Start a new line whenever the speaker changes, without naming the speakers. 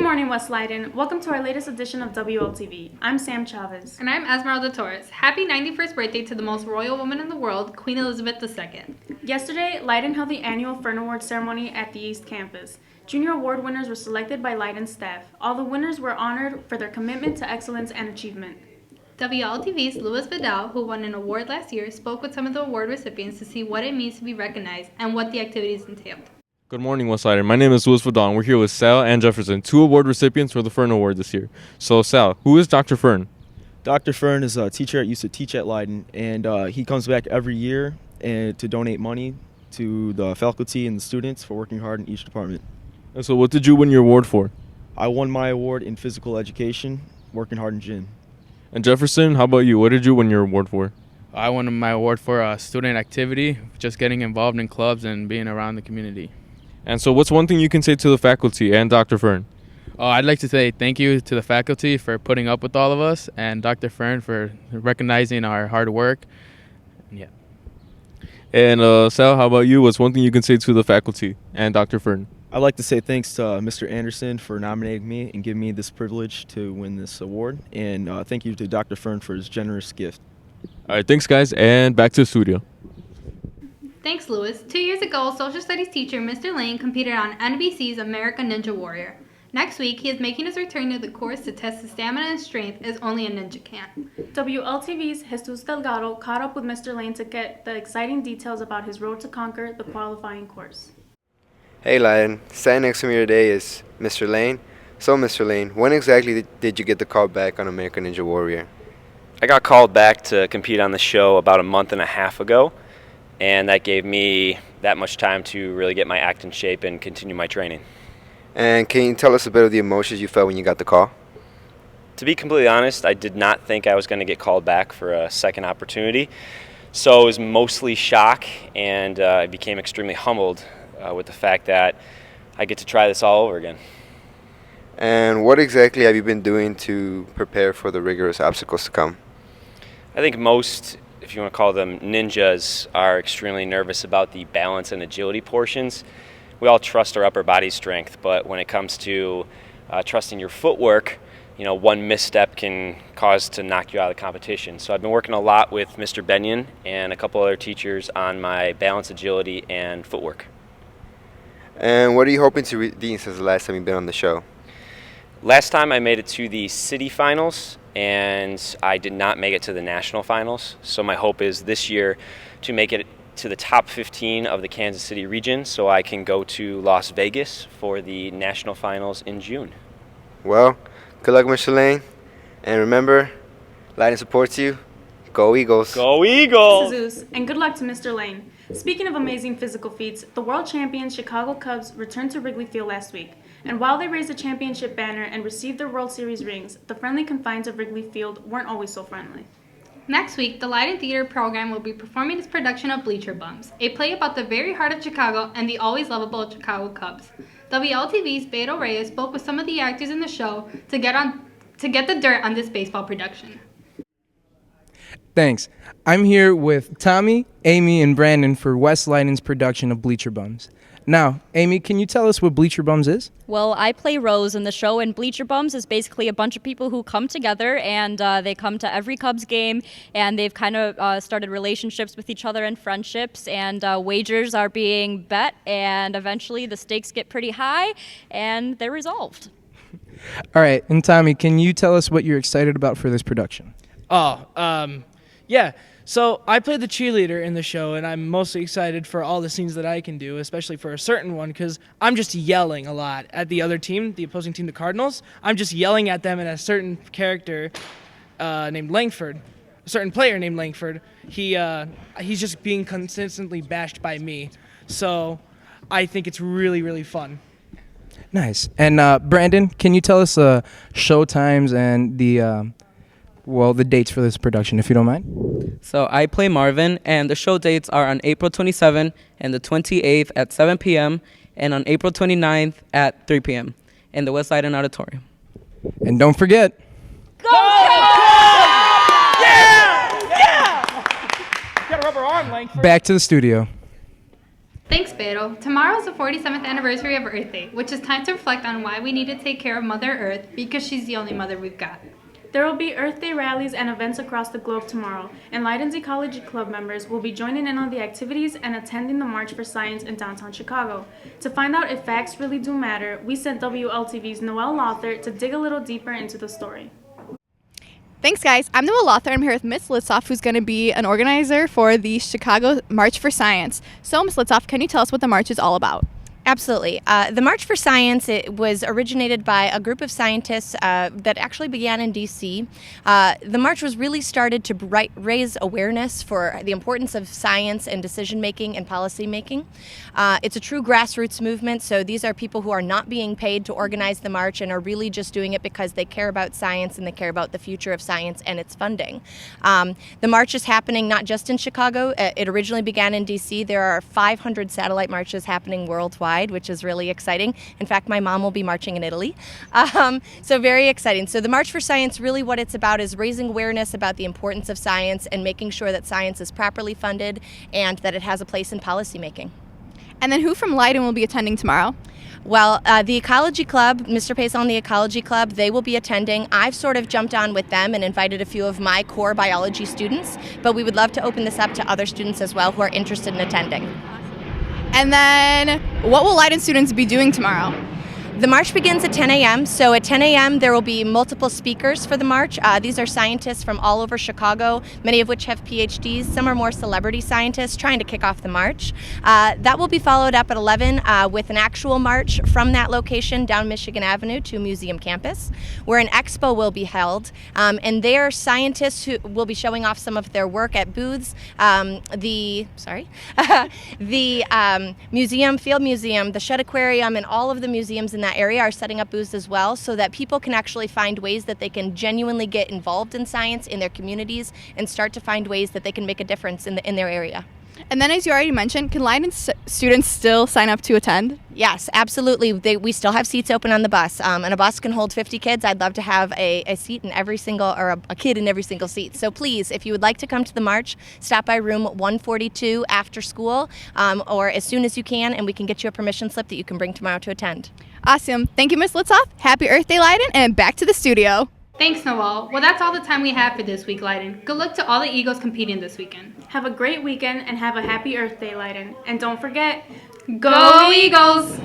Good morning, West Leiden. Welcome to our latest edition of WLTV. I'm Sam Chavez.
And I'm Esmeralda Torres. Happy 91st birthday to the most royal woman in the world, Queen Elizabeth II.
Yesterday, Leiden held the annual Fern Awards ceremony at the East Campus. Junior award winners were selected by Leiden staff. All the winners were honored for their commitment to excellence and achievement.
WLTV's Louis Vidal, who won an award last year, spoke with some of the award recipients to see what it means to be recognized and what the activities entailed.
Good morning, West Leiden. My name is Louis Vidal. We're here with Sal and Jefferson, two award recipients for the Fern Award this year. So, Sal, who is Dr. Fern?
Dr. Fern is a teacher that used to teach at Leiden, and he comes back every year to donate money to the faculty and the students for working hard in each department.
And so what did you win your award for?
I won my award in physical education, working hard in gym.
And Jefferson, how about you? What did you win your award for?
I won my award for student activity, just getting involved in clubs and being around the community.
And so what's one thing you can say to the faculty and Dr. Fern?
I'd like to say thank you to the faculty for putting up with all of us and Dr. Fern for recognizing our hard work. Yeah.
And Sal, how about you? What's one thing you can say to the faculty and Dr. Fern?
I'd like to say thanks to Mr. Anderson for nominating me and giving me this privilege to win this award. And thank you to Dr. Fern for his generous gift.
All right, thanks, guys, and back to the studio.
Thanks, Louis. 2 years ago, social studies teacher Mr. Lane competed on NBC's American Ninja Warrior. Next week, he is making his return to the course to test his stamina and strength as only a ninja can.
WLTV's Jesus Delgado caught up with Mr. Lane to get the exciting details about his road to conquer the qualifying course.
Hey Leiden, standing next to me today is Mr. Lane. So Mr. Lane, when exactly did you get the call back on American Ninja Warrior?
I got called back to compete on the show about a month and a half ago, and that gave me that much time to really get my act in shape and continue my training.
And can you tell us a bit of the emotions you felt when you got the call?
To be completely honest, I did not think I was going to get called back for a second opportunity, so it was mostly shock, and I became extremely humbled with the fact that I get to try this all over again.
And what exactly have you been doing to prepare for the rigorous obstacles to come?
I think most, if you want to call them ninjas, are extremely nervous about the balance and agility portions. We all trust our upper body strength, but when it comes to trusting your footwork, one misstep can cause to knock you out of the competition. So I've been working a lot with Mr. Benyon and a couple other teachers on my balance, agility, and footwork.
And what are you hoping to redeem since the last time you've been on the show?
Last time I made it to the city finals, and I did not make it to the national finals. So my hope is this year to make it to the top 15 of the Kansas City region so I can go to Las Vegas for the national finals in June.
Well, good luck, Mr. Lane. And remember, Leiden supports you. Go Eagles.
Go Eagles!
Zeus, and good luck to Mr. Lane. Speaking of amazing physical feats, the world champions Chicago Cubs returned to Wrigley Field last week. And while they raised the championship banner and received their World Series rings, the friendly confines of Wrigley Field weren't always so friendly.
Next week, the Leiden Theater program will be performing its production of Bleacher Bums, a play about the very heart of Chicago and the always lovable Chicago Cubs. WLTV's Beto Reyes spoke with some of the actors in the show to get the dirt on this baseball production.
Thanks. I'm here with Tommy, Amy, and Brandon for West Leiden's production of Bleacher Bums. Now, Amy, can you tell us what Bleacher Bums is?
Well, I play Rose in the show, and Bleacher Bums is basically a bunch of people who come together, and they come to every Cubs game, and they've kind of started relationships with each other and friendships, and wagers are being bet, and eventually the stakes get pretty high, and they're resolved.
All right, and Tommy, can you tell us what you're excited about for this production?
Yeah. So I play the cheerleader in the show, and I'm mostly excited for all the scenes that I can do, especially for a certain one, because I'm just yelling a lot at the other team, the opposing team, the Cardinals. I'm just yelling at them, and a certain character named Langford, a certain player named Langford, he's just being consistently bashed by me. So I think it's really, really fun.
Nice. And Brandon, can you tell us show times and the dates for this production, if you don't mind?
So I play Marvin, and the show dates are on April 27th and the 28th at 7 p.m. and on April 29th at 3 p.m. in the West Leiden Auditorium.
And don't forget...
Go! Yeah! Yeah! Got a rubber arm, Langford.
Back to the studio.
Thanks, Pedro. Tomorrow is the 47th anniversary of Earth Day, which is time to reflect on why we need to take care of Mother Earth because she's the only mother we've got.
There will be Earth Day rallies and events across the globe tomorrow, and Leiden's Ecology Club members will be joining in on the activities and attending the March for Science in downtown Chicago. To find out if facts really do matter, we sent WLTV's Noelle Lother to dig a little deeper into the story.
Thanks, guys. I'm Noelle Lother. I'm here with Miss Litzoff, who's going to be an organizer for the Chicago March for Science. So, Miss Litzoff, can you tell us what the march is all about?
Absolutely. The March for Science, it was originated by a group of scientists that actually began in D.C. The march was really started to raise awareness for the importance of science and decision-making and policy-making. It's a true grassroots movement, so these are people who are not being paid to organize the march and are really just doing it because they care about science and they care about the future of science and its funding. The march is happening not just in Chicago. It originally began in D.C. There are 500 satellite marches happening worldwide, which is really exciting. In fact, my mom will be marching in Italy. So very exciting. So the March for Science, really what it's about is raising awareness about the importance of science and making sure that science is properly funded and that it has a place in policymaking.
And then who from Leiden will be attending tomorrow?
Well, the Ecology Club, Mr. Paisel and the Ecology Club, they will be attending. I've sort of jumped on with them and invited a few of my core biology students, but we would love to open this up to other students as well who are interested in attending.
And then what will Leiden students be doing tomorrow?
The march begins at 10 a.m., so at 10 a.m. there will be multiple speakers for the march. These are scientists from all over Chicago, many of which have PhDs. Some are more celebrity scientists trying to kick off the march. That will be followed up at 11 with an actual march from that location down Michigan Avenue to Museum Campus, where an expo will be held. And there, scientists who will be showing off some of their work at booths. The museum, Field Museum, the Shedd Aquarium, and all of the museums in that area are setting up booths as well so that people can actually find ways that they can genuinely get involved in science in their communities and start to find ways that they can make a difference in their area.
And then, as you already mentioned, can Leiden students still sign up to attend?
Yes, absolutely. We still have seats open on the bus, and a bus can hold 50 kids. I'd love to have a seat in every single, or a kid in every single seat. So please, if you would like to come to the march, stop by room 142 after school, or as soon as you can, and we can get you a permission slip that you can bring tomorrow to attend.
Awesome. Thank you, Ms. Litzoff. Happy Earth Day, Leiden, and back to the studio.
Thanks, Noelle. Well, that's all the time we have for this week, Leiden. Good luck to all the Eagles competing this weekend.
Have a great weekend and have a happy Earth Day, Leiden. And don't forget,
Go Eagles!